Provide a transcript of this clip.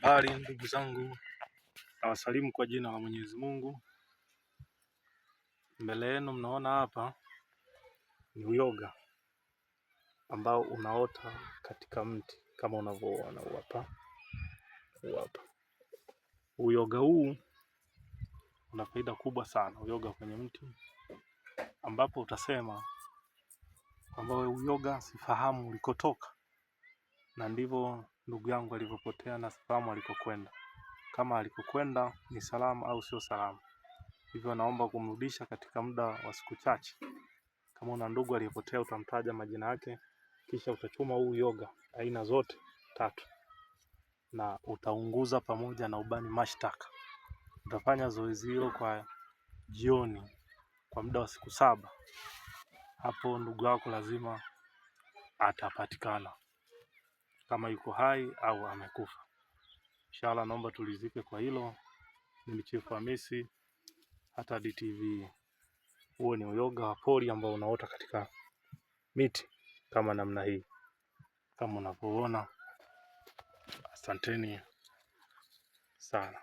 Habari ndugu zangu, nawasalimu kwa jina la Mwenyezi Mungu. Mbele yenu mnaona hapa ni uyoga ambao unaota katika mti kama unavyoona hapa. Uyoga huu una faida kubwa sana, uyoga kwenye mti, ambapo utasema kwamba uyoga sifahamu ulikotoka, na ndivyo ndugu yangu alivyopotea na sifahamu alikokwenda. Kama alikokwenda ni salama au sio salama. Hivyo naomba kumrudisha katika muda wa siku chache. Kama una ndugu aliyepotea utamtaja majina yake, kisha utachuma huu uyoga aina zote 3 na utaunguza pamoja na ubani mashtaka. Utafanya zoezi hilo kwa jioni kwa muda wa siku 7. Hapo ndugu yako lazima atapatikana, kama yuko hai au amekufa. Inshallah, naomba tulizike kwa hilo. Ni Chief Hamisi, Hatad TV. Huo ni uyoga wa pori ambao unaota katika miti kama namna hii, kama unavyoona. Asanteni sana.